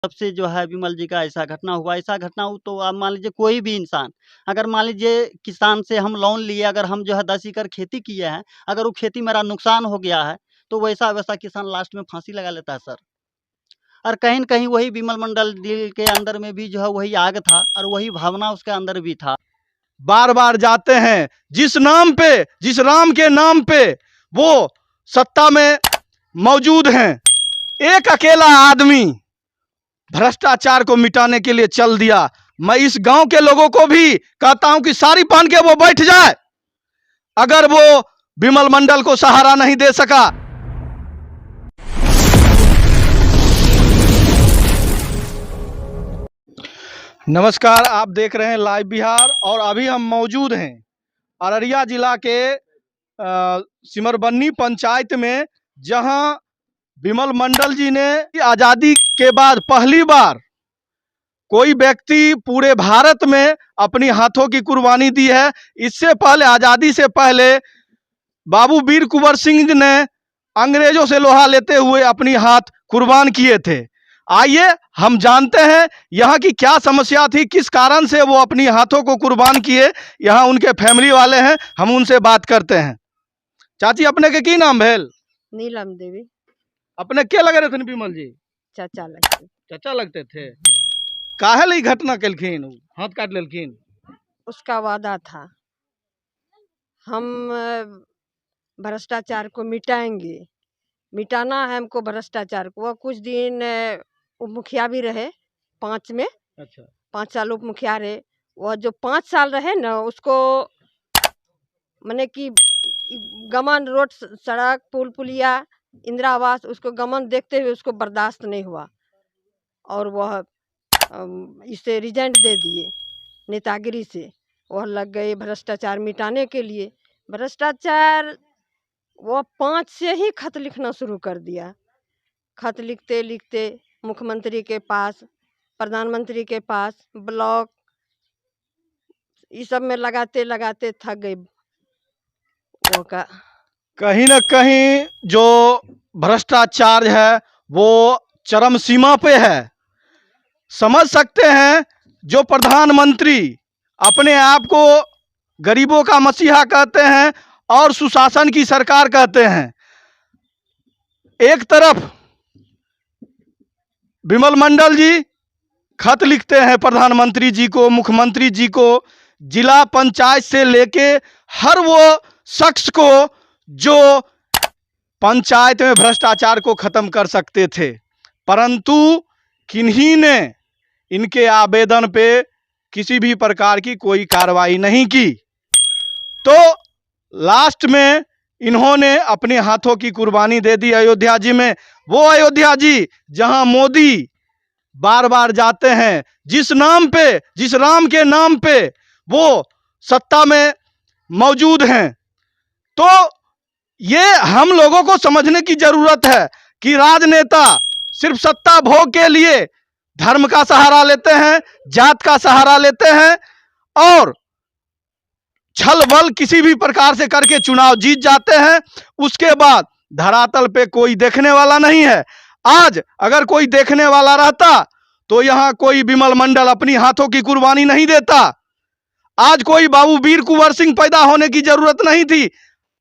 तब से जो है विमल जी का ऐसा घटना हुआ। ऐसा घटना हो तो आप मान लीजिए कोई भी इंसान, अगर मान लीजिए किसान से हम लोन लिए, अगर हम जो है 10 एकड़ खेती किए हैं, अगर वो खेती मेरा नुकसान हो गया है, तो वैसा-वैसा किसान लास्ट में फांसी लगा लेता है सर। और कहीं न कहीं वही विमल मंडल जी के अंदर में भी जो है वही आग था और वही भावना उसके अंदर भी था। बार बार जाते हैं जिस नाम पे, जिस राम के नाम पे वो सत्ता में मौजूद हैं। एक अकेला आदमी भ्रष्टाचार को मिटाने के लिए चल दिया। मैं इस गांव के लोगों को भी कहता हूं कि साड़ी पहन के वो बैठ जाए। अगर वो विमल मंडल को सहारा नहीं दे सका। नमस्कार, आप देख रहे हैं लाइव बिहार और अभी हम मौजूद हैं अररिया जिला के सिमरबन्नी पंचायत में, जहां विमल मंडल जी ने आज़ादी के बाद पहली बार कोई व्यक्ति पूरे भारत में अपनी हाथों की कुर्बानी दी है। इससे पहले, आज़ादी से पहले बाबू वीर कुंवर सिंह ने अंग्रेजों से लोहा लेते हुए अपनी हाथ कुर्बान किए थे। आइए हम जानते हैं यहाँ की क्या समस्या थी, किस कारण से वो अपनी हाथों को कुर्बान किए। यहाँ उनके फैमिली वाले हैं, हम उनसे बात करते हैं। चाची, अपने के की नाम भेल? नीलम देवी। अपने क्या लगे रहे थे विमल जी? चाचा लगते। चाचा लगते थे। काहे ली घटना कलखिन, हाथ काट लेलखिन? उसका वादा था, हम भ्रष्टाचार को मिटाएंगे, मिटाना है हमको भ्रष्टाचार को। वह कुछ दिन मुखिया भी रहे 5 में। अच्छा, 5 साल उप मुखिया रहे। वह जो 5 साल रहे ना, उसको माने कि गमन, रोड, सड़क, पुल पुलिया, इंदिरा आवास, उसको गमन देखते हुए उसको बर्दाश्त नहीं हुआ और वह इसे रिजाइन दे दिए नेतागिरी से। वह लग गए भ्रष्टाचार मिटाने के लिए। भ्रष्टाचार वो 5 से ही खत लिखना शुरू कर दिया। खत लिखते लिखते मुख्यमंत्री के पास, प्रधानमंत्री के पास, ब्लॉक, इस सब में लगाते लगाते थक गए वो का। कहीं ना कहीं जो भ्रष्टाचार है वो चरम सीमा पे है। समझ सकते हैं, जो प्रधानमंत्री अपने आप को गरीबों का मसीहा कहते हैं और सुशासन की सरकार कहते हैं, एक तरफ विमल मंडल जी खत लिखते हैं प्रधानमंत्री जी को, मुख्यमंत्री जी को, जिला पंचायत से लेके हर वो शख्स को जो पंचायत में भ्रष्टाचार को खत्म कर सकते थे, परंतु किन्हीं ने इनके आवेदन पे किसी भी प्रकार की कोई कार्रवाई नहीं की। तो लास्ट में इन्होंने अपने हाथों की कुर्बानी दे दी अयोध्या जी में। वो अयोध्या जी जहां मोदी बार बार जाते हैं, जिस नाम पे, जिस राम के नाम पे वो सत्ता में मौजूद हैं। तो ये हम लोगों को समझने की जरूरत है कि राजनेता सिर्फ सत्ता भोग के लिए धर्म का सहारा लेते हैं, जात का सहारा लेते हैं और छल बल किसी भी प्रकार से करके चुनाव जीत जाते हैं। उसके बाद धरातल पे कोई देखने वाला नहीं है। आज अगर कोई देखने वाला रहता तो यहां कोई विमल मंडल अपनी हाथों की कुर्बानी नहीं देता। आज कोई बाबू वीर कुंवर सिंह पैदा होने की जरूरत नहीं थी।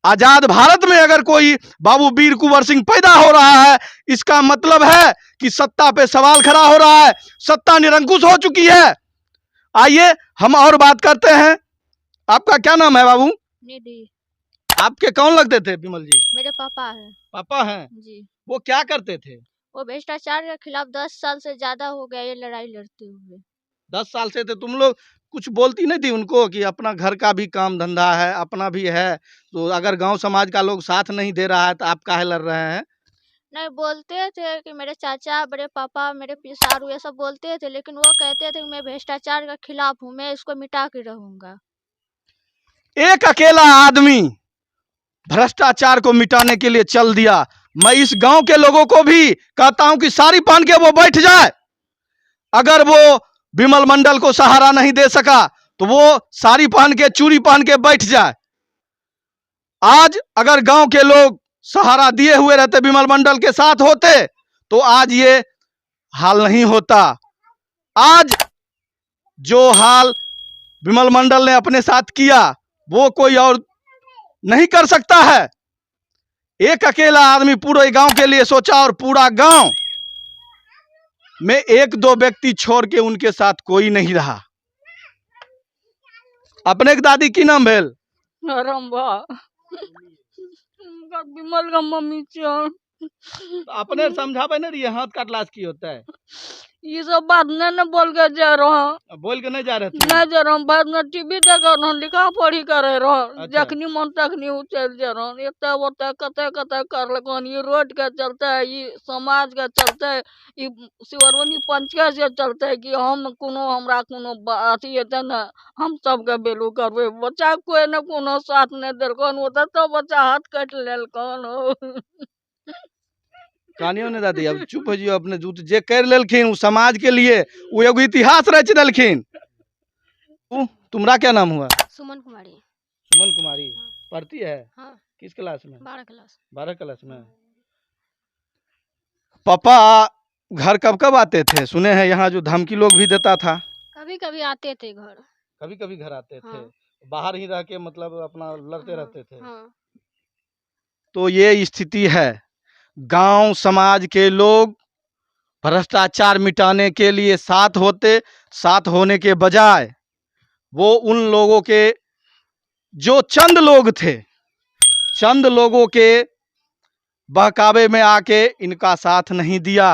आजाद भारत में अगर कोई बाबू वीर कुंवर सिंह पैदा हो रहा है, इसका मतलब है कि सत्ता पे सवाल खड़ा हो रहा है, सत्ता निरंकुश हो चुकी है। आइए हम और बात करते हैं। आपका क्या नाम है बाबू? निधि। आपके कौन लगते थे विमल जी? मेरे पापा है। पापा हैं जी। वो क्या करते थे? वो भ्रष्टाचार के खिलाफ 10 साल से ज्यादा हो गया ये लड़ाई लड़ते हुए। 10 साल से थे। तुम लोग कुछ बोलती नहीं थी उनको कि अपना घर का भी काम धंधा है, अपना भी है, तो अगर गांव समाज का लोग साथ नहीं दे रहा है तो आप काहे लड़ रहे हैं? नहीं, बोलते थे कि मेरे चाचा, बड़े पापा, मेरे पिसारू ये सब बोलते थे, लेकिन वो कहते थे कि मैं भ्रष्टाचार के खिलाफ हूँ, मैं इसको मिटा के रहूंगा। एक अकेला आदमी भ्रष्टाचार को मिटाने के लिए चल दिया। मैं इस गांव के लोगों को भी कहता हूं कि साड़ी पहन के वो बैठ जाए। अगर वो विमल मंडल को सहारा नहीं दे सका तो वो साड़ी पहन के, चूड़ी पहन के बैठ जाए। आज अगर गांव के लोग सहारा दिए हुए रहते, विमल मंडल के साथ होते, तो आज ये हाल नहीं होता। आज जो हाल विमल मंडल ने अपने साथ किया वो कोई और नहीं कर सकता है। एक अकेला आदमी पूरे गांव के लिए सोचा और पूरा गांव में एक दो व्यक्ति छोड़ के उनके साथ कोई नहीं रहा। अपने के दादी की नाम भेल? विमल का मम्मी छन। अपने समझावे न रही हाथ काटला से की होता है। ये सब बात नहीं बोल के जा रहा, बोल के नहीं जा रहे थे? नहीं जा रहा, बाद में टीवी देख रहा, लिखा पढ़ी करे रहा, अच्छा। जखनी मन तखनी उचल जा रहा, इतना बोलता कते कते कर लगन। ये रोड का चलता है, ये समाज का चलता है, ये शिवरवनी पंचायत से चलता है कि हम कोनो हमरा कोनो अथी है ना, हम सबके बेलू करबे। बच्चा कोई न कोनो साथ नहीं देलकन, होता तो बच्चा हाथ काट लेलकन। कहानियों ने दादी अब चुप हो जियो। अपने जूत जे कर लेलखिन उ समाज के लिए वो एगो इतिहास रच देलखिन। तुम्हारा क्या नाम हुआ? सुमन कुमारी। सुमन कुमारी। हाँ। पढ़ती है? हाँ। किस क्लास में? 12 क्लास। 12 क्लास में। पापा घर कब कब आते थे? सुने हैं यहाँ जो धमकी लोग भी देता था। कभी कभी आते थे घर। कभी कभी घर आते थे। हाँ। बाहर ही रह के मतलब अपना लड़ते हाँ, रहते थे। हाँ। तो ये स्थिति है। गांव समाज के लोग भ्रष्टाचार मिटाने के लिए साथ होने के बजाय वो उन लोगों के जो चंद लोगों के बहकावे में आके इनका साथ नहीं दिया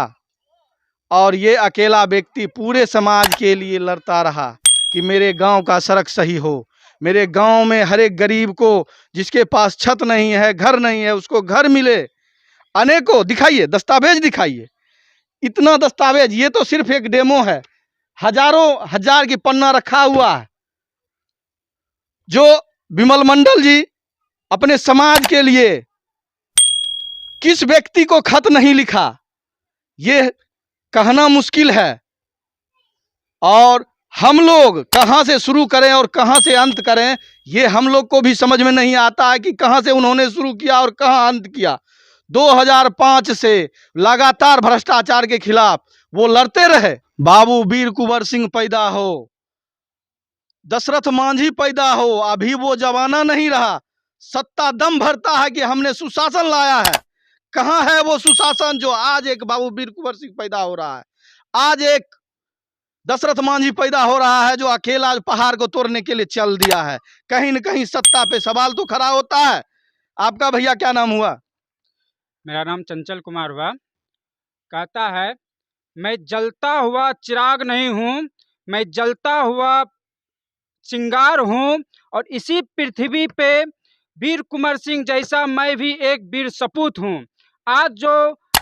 और ये अकेला व्यक्ति पूरे समाज के लिए लड़ता रहा कि मेरे गांव का सड़क सही हो, मेरे गांव में हर एक गरीब को जिसके पास छत नहीं है, घर नहीं है, उसको घर मिले। अनेकों दिखाइए, दस्तावेज दिखाइए। इतना दस्तावेज, ये तो सिर्फ एक डेमो है। हजारों हजार की पन्ना रखा हुआ है जो विमल मंडल जी अपने समाज के लिए किस व्यक्ति को खत नहीं लिखा, ये कहना मुश्किल है। और हम लोग कहां से शुरू करें और कहां से अंत करें, ये हम लोग को भी समझ में नहीं आता है कि कहां से उन्होंने शुरू किया और कहां अंत किया। 2005 से लगातार भ्रष्टाचार के खिलाफ वो लड़ते रहे। बाबू वीर कुंवर सिंह पैदा हो, दशरथ मांझी पैदा हो, अभी वो जमाना नहीं रहा। सत्ता दम भरता है कि हमने सुशासन लाया है। कहां है वो सुशासन जो आज एक बाबू वीर कुंवर सिंह पैदा हो रहा है, आज एक दशरथ मांझी पैदा हो रहा है जो अकेला पहाड़ को तोड़ने के लिए चल दिया है। कहीं न कहीं सत्ता पे सवाल तो खड़ा होता है। आपका भैया क्या नाम हुआ? मेरा नाम चंचल कुमार हुआ। कहता है मैं जलता हुआ चिराग नहीं हूँ, मैं जलता हुआ चिंगार हूँ और इसी पृथ्वी पे वीर कुंवर सिंह जैसा मैं भी एक वीर सपूत हूँ। आज जो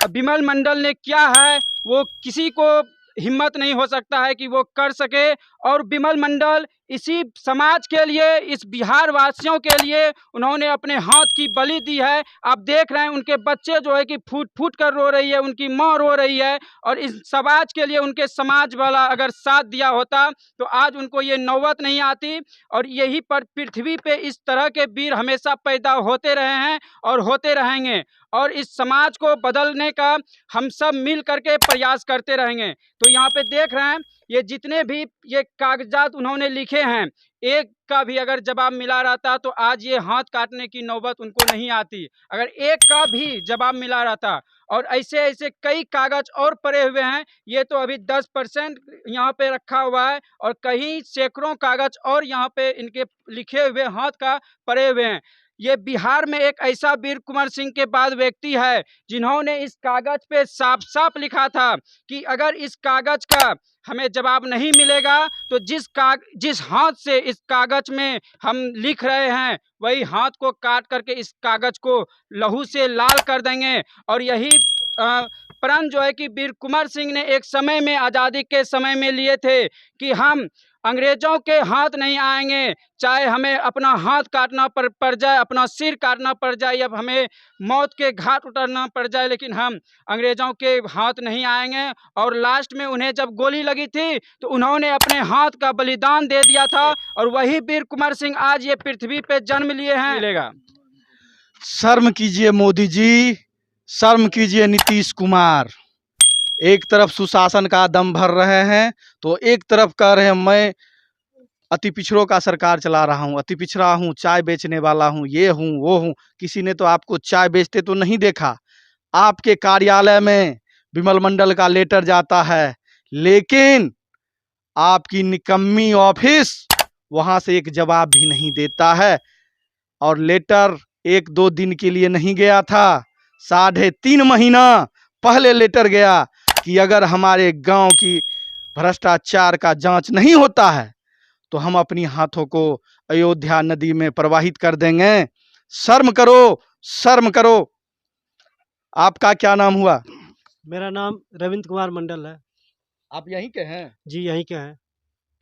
विमल मंडल ने किया है वो किसी को हिम्मत नहीं हो सकता है कि वो कर सके। और विमल मंडल इसी समाज के लिए, इस बिहार वासियों के लिए उन्होंने अपने हाथ की बलि दी है। आप देख रहे हैं उनके बच्चे जो है कि फूट फूट कर रो रही है, उनकी माँ रो रही है। और इस समाज के लिए उनके समाज वाला अगर साथ दिया होता तो आज उनको ये नौबत नहीं आती। और यही पर पृथ्वी पे इस तरह के वीर हमेशा पैदा होते रहे हैं और होते रहेंगे। और इस समाज को बदलने का हम सब मिल करके प्रयास करते रहेंगे। तो यहाँ पे देख रहे हैं ये जितने भी ये कागजात उन्होंने लिखे हैं, एक का भी अगर जवाब मिला रहता तो आज ये हाथ काटने की नौबत उनको नहीं आती। अगर एक का भी जवाब मिला रहता। और ऐसे ऐसे कई कागज और पड़े हुए हैं। ये तो अभी 10% यहाँ पे रखा हुआ है और कहीं सैकड़ों कागज और यहाँ पे इनके लिखे हुए हाथ का पड़े हुए हैं। ये बिहार में एक ऐसा वीर कुंवर सिंह के बाद व्यक्ति है जिन्होंने इस कागज पे साफ साफ लिखा था कि अगर इस कागज का हमें जवाब नहीं मिलेगा तो जिस हाथ से इस कागज में हम लिख रहे हैं वही हाथ को काट करके इस कागज को लहू से लाल कर देंगे। और यही प्रण जो है कि वीर कुंवर सिंह ने एक समय में आज़ादी के समय में लिए थे कि हम अंग्रेजों के हाथ नहीं आएंगे, चाहे हमें अपना हाथ काटना पड़ जाए, अपना सिर काटना पड़ जाए या हमें मौत के घाट उतरना पड़ जाए, लेकिन हम अंग्रेजों के हाथ नहीं आएंगे। और लास्ट में उन्हें जब गोली लगी थी तो उन्होंने अपने हाथ का बलिदान दे दिया था। और वही वीर कुंवर सिंह आज ये पृथ्वी पे जन्म लिए हैं। मिलेगा। शर्म कीजिए मोदी जी, शर्म कीजिए नीतीश कुमार। एक तरफ सुशासन का दम भर रहे हैं तो एक तरफ कह रहे हैं मैं अति पिछड़ों का सरकार चला रहा हूँ, अति पिछड़ा हूँ, चाय बेचने वाला हूँ, ये हूँ वो हूँ। किसी ने तो आपको चाय बेचते तो नहीं देखा। आपके कार्यालय में विमल मंडल का लेटर जाता है, लेकिन आपकी निकम्मी ऑफिस वहां से एक जवाब भी नहीं देता है। और लेटर 1-2 दिन के लिए नहीं गया था, 3.5 महीना पहले लेटर गया कि अगर हमारे गांव की भ्रष्टाचार का जांच नहीं होता है तो हम अपनी हाथों को अयोध्या नदी में प्रवाहित कर देंगे। शर्म करो, शर्म करो। आपका क्या नाम हुआ? मेरा नाम रविंद्र कुमार मंडल है। आप यहीं के हैं? जी यहीं के हैं।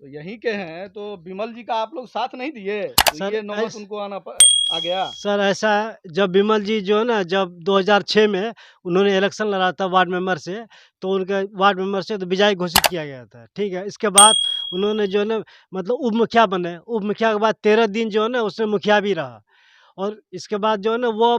तो यहीं के हैं तो विमल जी का आप लोग साथ नहीं दिए तो सर, ये नौबत उनको आ गया। सर ऐसा है, जब विमल जी जो है ना, जब 2006 में उन्होंने इलेक्शन लड़ा था वार्ड मेंबर से, तो उनके वार्ड मेंबर से तो विजयी घोषित किया गया था, ठीक है। इसके बाद उन्होंने जो है ना, मतलब उप मुखिया बने। उप मुखिया के बाद 13 दिन जो है ना उसमें मुखिया भी रहा। और इसके बाद जो है ना वो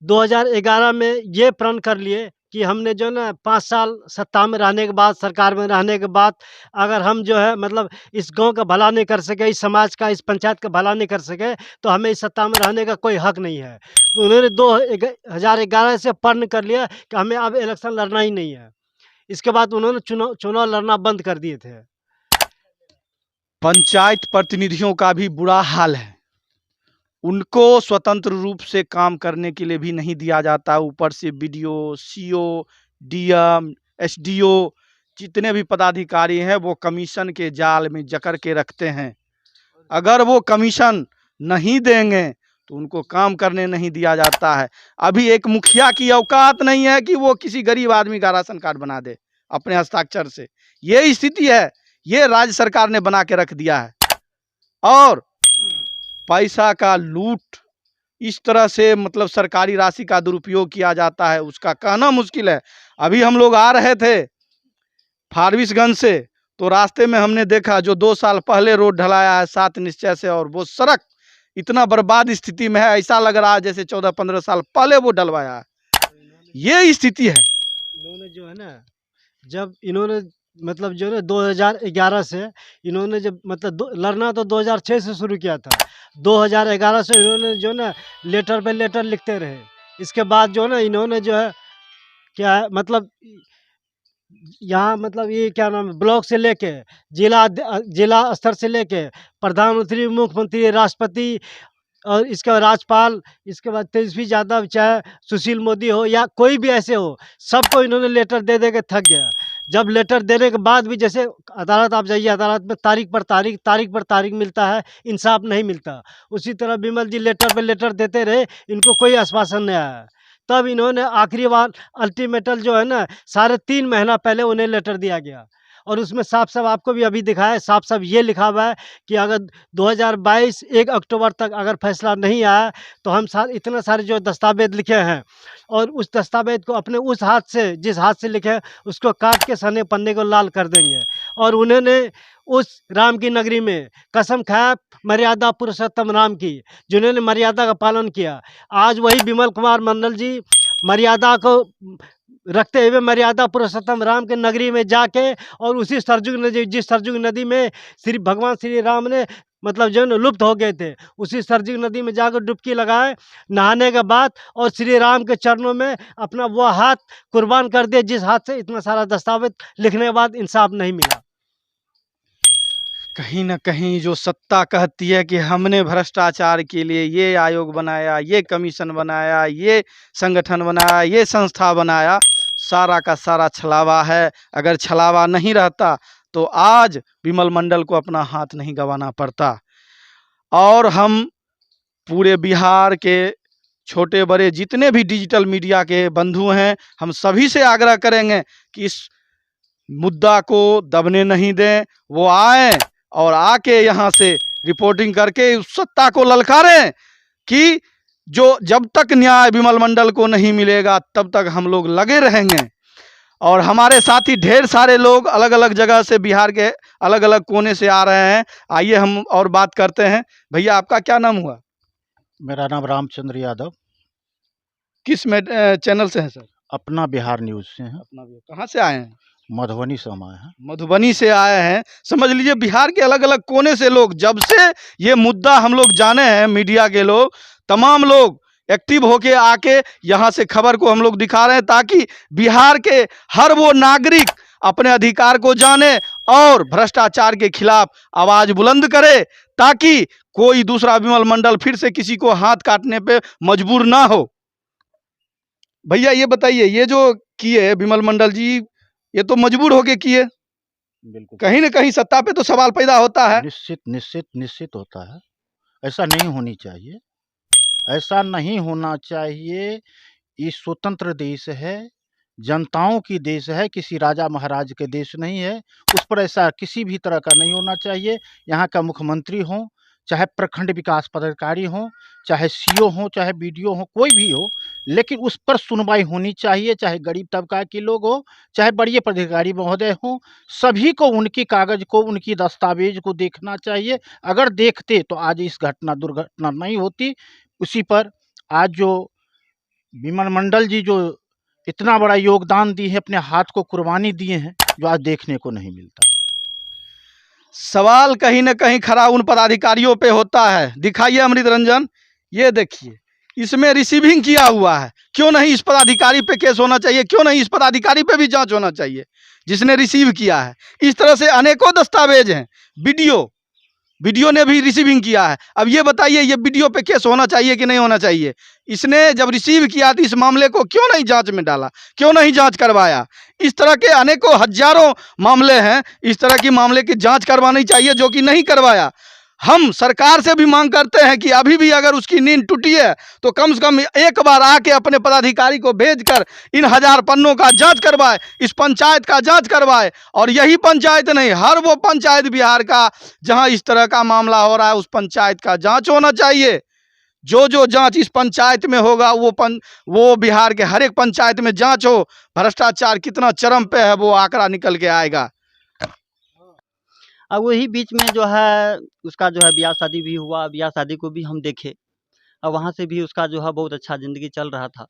2011 में ये प्रण कर लिए कि हमने जो है ना 5 साल सत्ता में रहने के बाद, सरकार में रहने के बाद, अगर हम जो है मतलब इस गांव का भला नहीं कर सके, इस समाज का, इस पंचायत का भला नहीं कर सके, तो हमें इस सत्ता में रहने का कोई हक नहीं है। तो उन्होंने 2011 से प्रण कर लिया कि हमें अब इलेक्शन लड़ना ही नहीं है। इसके बाद उन्होंने चुनाव लड़ना बंद कर दिए थे। पंचायत प्रतिनिधियों का भी बुरा हाल है। उनको स्वतंत्र रूप से काम करने के लिए भी नहीं दिया जाता। ऊपर से बीडीओ, सीओ, डीएम, एसडीओ जितने भी पदाधिकारी हैं वो कमीशन के जाल में जकड़ के रखते हैं। अगर वो कमीशन नहीं देंगे तो उनको काम करने नहीं दिया जाता है। अभी एक मुखिया की औकात नहीं है कि वो किसी गरीब आदमी का राशन कार्ड बना दे अपने हस्ताक्षर से। ये स्थिति है, ये राज्य सरकार ने बना के रख दिया है। और पैसा का लूट, इस तरह से मतलब सरकारी राशि का दुरुपयोग किया जाता है, उसका कहना मुश्किल है। अभी हम लोग आ रहे थे फारबिसगंज से, तो रास्ते में हमने देखा जो 2 साल पहले रोड ढलाया है 7 निश्चय से, और वो सड़क इतना बर्बाद स्थिति में है, ऐसा लग रहा है जैसे 14-15 साल पहले वो डलवाया है। ये स्थिति है। इन्होंने जो है ना, जब इन्होंने मतलब जो है ना 2011 से इन्होंने जब मतलब लड़ना तो 2006 से शुरू किया था। 2011 से इन्होंने जो है ना लेटर पे लेटर लिखते रहे। इसके बाद जो है ना इन्होंने जो है क्या है मतलब यहाँ मतलब ये क्या नाम है, ब्लॉक से लेके जिला स्तर से लेके प्रधानमंत्री, मुख्यमंत्री, राष्ट्रपति और इसके बाद राज्यपाल, इसके बाद तेजस्वी यादव, चाहे सुशील मोदी हो या कोई भी ऐसे हो, सबको इन्होंने लेटर दे दे के थक गया। जब लेटर देने के बाद भी, जैसे अदालत आप जाइए, अदालत में तारीख पर तारीख मिलता है, इंसाफ नहीं मिलता। उसी तरह विमल जी लेटर पे लेटर देते रहे, इनको कोई आश्वासन नहीं आया। तब इन्होंने आखिरी बार अल्टीमेटम जो है ना 3.5 महीना पहले उन्हें लेटर दिया गया, और उसमें साफ साफ आपको भी अभी दिखा है, साफ साफ ये लिखा हुआ है कि अगर 2022 1 अक्टूबर तक अगर फैसला नहीं आया तो हम इतने सारे जो दस्तावेज लिखे हैं, और उस दस्तावेज को अपने उस हाथ से, जिस हाथ से लिखे उसको काट के सने पन्ने को लाल कर देंगे। और उन्होंने उस राम की नगरी में कसम खाया मर्यादा पुरुषोत्तम राम की, जिन्होंने मर्यादा का पालन किया। आज वही विमल कुमार मंडल जी मर्यादा को रखते हुए मर्यादा पुरुषोत्तम राम के नगरी में जाके, और उसी सरजुग नदी, जिस सरजुग नदी में भगवान श्री राम ने मतलब जो है ना लुप्त हो गए थे, उसी सरजुग नदी में जाकर डुबकी लगाए नहाने के बाद, और श्री राम के चरणों में अपना वो हाथ कुर्बान कर दिया जिस हाथ से इतना सारा दस्तावेज लिखने के बाद इंसाफ नहीं मिला। कहीं ना कहीं जो सत्ता कहती है कि हमने भ्रष्टाचार के लिए ये आयोग बनाया, ये कमीशन बनाया, ये संगठन बनाया, ये संस्था बनाया, सारा का सारा छलावा है। अगर छलावा नहीं रहता तो आज विमल मंडल को अपना हाथ नहीं गंवाना पड़ता। और हम पूरे बिहार के छोटे बड़े जितने भी डिजिटल मीडिया के बंधु हैं, हम सभी से आग्रह करेंगे कि इस मुद्दा को दबने नहीं दें। वो आए और आके यहाँ से रिपोर्टिंग करके उस सत्ता को ललकारें कि जो जब तक न्याय विमल मंडल को नहीं मिलेगा तब तक हम लोग लगे रहेंगे। और हमारे साथी ढेर सारे लोग अलग अलग जगह से, बिहार के अलग अलग कोने से आ रहे हैं। आइए हम और बात करते हैं। भैया आपका क्या नाम हुआ? मेरा नाम रामचंद्र यादव। किस चैनल से हैं सर? अपना बिहार न्यूज़ से हैं। अपना भी कहाँ से आए हैं? मधुबनी से हम आए हैं। मधुबनी से आए हैं। समझ लीजिए बिहार के अलग अलग कोने से लोग, जब से ये मुद्दा हम लोग जाने हैं, मीडिया के लोग तमाम लोग एक्टिव होके आके यहाँ से खबर को हम लोग दिखा रहे हैं, ताकि बिहार के हर वो नागरिक अपने अधिकार को जाने और भ्रष्टाचार के खिलाफ आवाज बुलंद करे, ताकि कोई दूसरा विमल मंडल फिर से किसी को हाथ काटने पे मजबूर ना हो। भैया ये बताइए, ये जो किए विमल मंडल जी, ये तो मजबूर होके किए, बिल्कुल कहीं ना कहीं सत्ता पे तो सवाल पैदा होता है। निश्चित निश्चित निश्चित होता है। ऐसा नहीं होनी चाहिए, ऐसा नहीं होना चाहिए। ये स्वतंत्र देश है, जनताओं की देश है, किसी राजा महाराज के देश नहीं है। उस पर ऐसा किसी भी तरह का नहीं होना चाहिए। यहाँ का मुख्यमंत्री हो, चाहे प्रखंड विकास पदाधिकारी हो, चाहे सीओ हो, चाहे बीडीओ हो, कोई भी हो, लेकिन उस पर सुनवाई होनी चाहिए। चाहे गरीब तबका के लोग हो, चाहे बड़े पदाधिकारी महोदय हो, सभी को उनकी कागज को, उनकी दस्तावेज को देखना चाहिए। अगर देखते तो आज इस दुर्घटना नहीं होती। उसी पर आज जो विमल मंडल जी जो इतना बड़ा योगदान दिए हैं, अपने हाथ को कुर्बानी दिए हैं, जो आज देखने को नहीं मिलता। सवाल कहीं ना कहीं खड़ा उन पदाधिकारियों पे होता है। दिखाइए अमृत रंजन, ये देखिए, इसमें रिसीविंग किया हुआ है। क्यों नहीं इस पदाधिकारी पे केस होना चाहिए? क्यों नहीं इस पदाधिकारी पे भी जांच होना चाहिए जिसने रिसीव किया है? इस तरह से अनेकों दस्तावेज हैं। वीडियो ने भी रिसीविंग किया है। अब ये बताइए, ये वीडियो पे केस होना चाहिए कि नहीं होना चाहिए? इसने जब रिसीव किया तो इस मामले को क्यों नहीं जांच में डाला, क्यों नहीं जांच करवाया? इस तरह के अनेकों हजारों मामले हैं, इस तरह की मामले की जांच करवानी चाहिए, जो कि नहीं करवाया। हम सरकार से भी मांग करते हैं कि अभी भी अगर उसकी नींद टूटी है तो कम से कम एक बार आके अपने पदाधिकारी को भेजकर इन 1000 पन्नों का जांच करवाए, इस पंचायत का जांच करवाए। और यही पंचायत नहीं, हर वो पंचायत बिहार का जहां इस तरह का मामला हो रहा है, उस पंचायत का जांच होना चाहिए। जो जांच इस पंचायत में होगा, वो बिहार के हर एक पंचायत में जांच हो। भ्रष्टाचार कितना चरम पे है वो आंकड़ा निकल के आएगा। अब वही बीच में जो है उसका जो है ब्याह शादी भी हुआ। ब्याह शादी को भी हम देखे, अब वहाँ से भी उसका जो है बहुत अच्छा ज़िंदगी चल रहा था।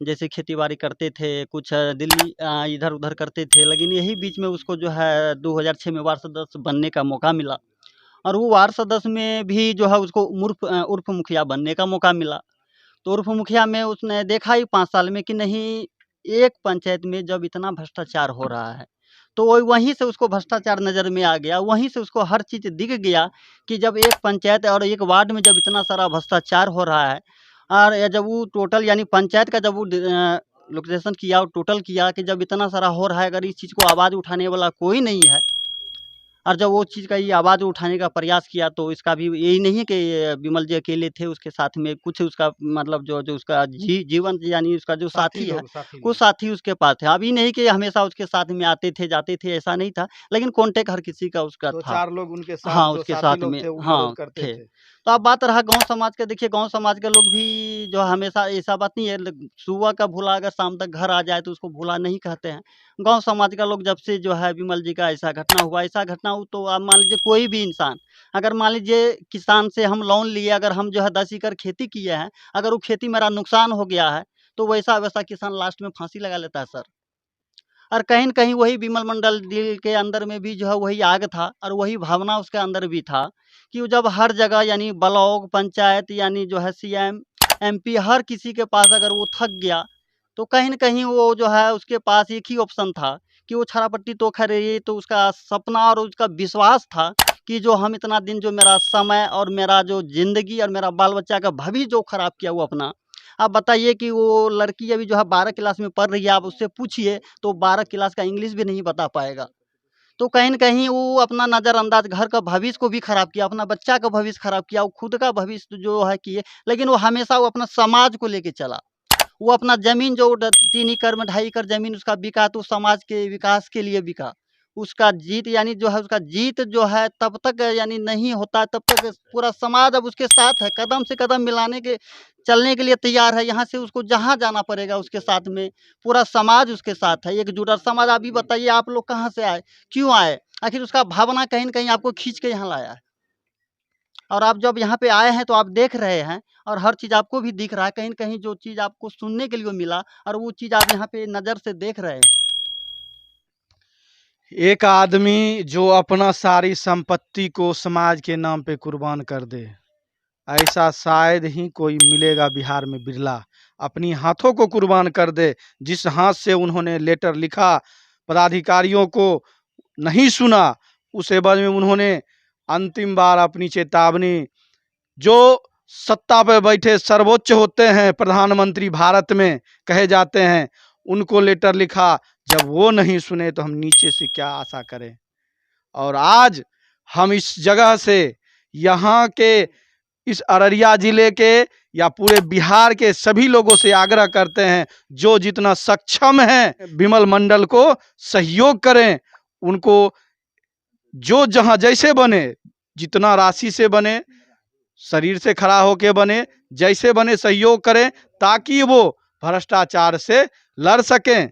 जैसे खेती बाड़ी करते थे, कुछ दिल्ली इधर उधर करते थे। लेकिन यही बीच में उसको जो है 2006 में वार्ड सदस्य बनने का मौका मिला, और वो वार्ड सदस्य में भी जो है उसको उर्फ मुखिया बनने का मौका मिला। तो उर्फ मुखिया में उसने देखा ही 5 साल में कि नहीं, एक पंचायत में जब इतना भ्रष्टाचार हो रहा है, तो वहीं से उसको भ्रष्टाचार नज़र में आ गया। वहीं से उसको हर चीज़ दिख गया कि जब एक पंचायत और एक वार्ड में जब इतना सारा भ्रष्टाचार हो रहा है, और जब वो टोटल यानी पंचायत का जब वो लोकेशन किया और टोटल किया कि जब इतना सारा हो रहा है, अगर इस चीज़ को आवाज़ उठाने वाला कोई नहीं है, और जब वो चीज़ का ये आवाज़ उठाने का प्रयास किया, तो इसका भी यही नहीं है कि विमल जी अकेले थे, उसके साथ में कुछ उसका मतलब जो उसका जीवन यानी उसका जो साथी है, कुछ साथी उसके पास थे। अभी नहीं कि हमेशा उसके साथ में आते थे जाते थे, ऐसा नहीं था, लेकिन कॉन्टेक्ट हर किसी का उसका था। 4 लोग उनके साथ, हाँ, जो उसके साथी साथ लोग में थे, वो हाँ मदद करते थे। थे। तो अब बात रहा गांव समाज का, देखिए गांव समाज के लोग भी जो हमेशा ऐसा बात नहीं है, सुबह का भूला अगर शाम तक घर आ जाए तो उसको भूला नहीं कहते हैं। गांव समाज का लोग जब से जो है विमल जी का ऐसा घटना हुआ, तो आप मान लीजिए कोई भी इंसान, अगर मान लीजिए किसान से हम लोन लिए, अगर हम जो है 10 एकड़ खेती किए हैं, अगर वो खेती मेरा नुकसान हो गया है, तो वैसा किसान लास्ट में फांसी लगा लेता है सर। और कहीं न कहीं वही विमल मंडल दिल के अंदर में भी जो है वही आग था, और वही भावना उसके अंदर भी था कि वो जब हर जगह यानी ब्लॉक पंचायत यानी जो है सीएम एमपी हर किसी के पास अगर वो थक गया, तो कहीं न कहीं वो जो है उसके पास एक ही ऑप्शन था कि वो छारापट्टी तो खैर ये तो उसका सपना और उसका विश्वास था कि जो हम इतना दिन जो मेरा समय और मेरा जो ज़िंदगी और मेरा बाल बच्चा का भविष्य जो खराब किया वो अपना। आप बताइए कि वो लड़की अभी जो है 12 क्लास में पढ़ रही है, आप उससे पूछिए तो 12 क्लास का इंग्लिश भी नहीं बता पाएगा। तो कहीं न कहीं वो अपना नज़रअंदाज घर का भविष्य को भी खराब किया, अपना बच्चा का भविष्य खराब किया, वो खुद का भविष्य जो है किए, लेकिन वो हमेशा वो अपना समाज को लेके चला। वो अपना ज़मीन जो 3 एकड़ में 2.5 एकड़ ज़मीन उसका बिका, तो समाज के विकास के लिए बिका। उसका जीत यानी जो है उसका जीत जो है तब तक यानी नहीं होता, तब तक पूरा समाज अब उसके साथ है, कदम से कदम मिलाने के चलने के लिए तैयार है। यहाँ से उसको जहाँ जाना पड़ेगा उसके साथ में पूरा समाज उसके साथ है, एकजुट। और समाज अभी बताइए आप लोग कहाँ से आए, क्यों आए? आखिर उसका भावना कहीं न कहीं आपको खींच के यहाँ लाया है। और आप जब यहाँ पे आए हैं तो आप देख रहे हैं और हर चीज़ आपको भी दिख रहा है। कहीं न कहीं जो चीज़ आपको सुनने के लिए मिला और वो चीज़ आप यहाँ पे नज़र से देख रहे हैं। एक आदमी जो अपना सारी संपत्ति को समाज के नाम पे कुर्बान कर दे, ऐसा शायद ही कोई मिलेगा बिहार में, बिरला। अपनी हाथों को कुर्बान कर दे। जिस हाथ से उन्होंने लेटर लिखा, पदाधिकारियों को नहीं सुना, उस एवज में उन्होंने अंतिम बार अपनी चेतावनी, जो सत्ता पे बैठे सर्वोच्च होते हैं प्रधानमंत्री भारत में कहे जाते हैं, उनको लेटर लिखा। जब वो नहीं सुने तो हम नीचे से क्या आशा करें। और आज हम इस जगह से, यहाँ के इस अररिया जिले के या पूरे बिहार के सभी लोगों से आग्रह करते हैं, जो जितना सक्षम हैं विमल मंडल को सहयोग करें। उनको जो जहां जैसे बने, जितना राशि से बने, शरीर से खड़ा होके बने, जैसे बने सहयोग करें, ताकि वो भ्रष्टाचार से लड़ सकें।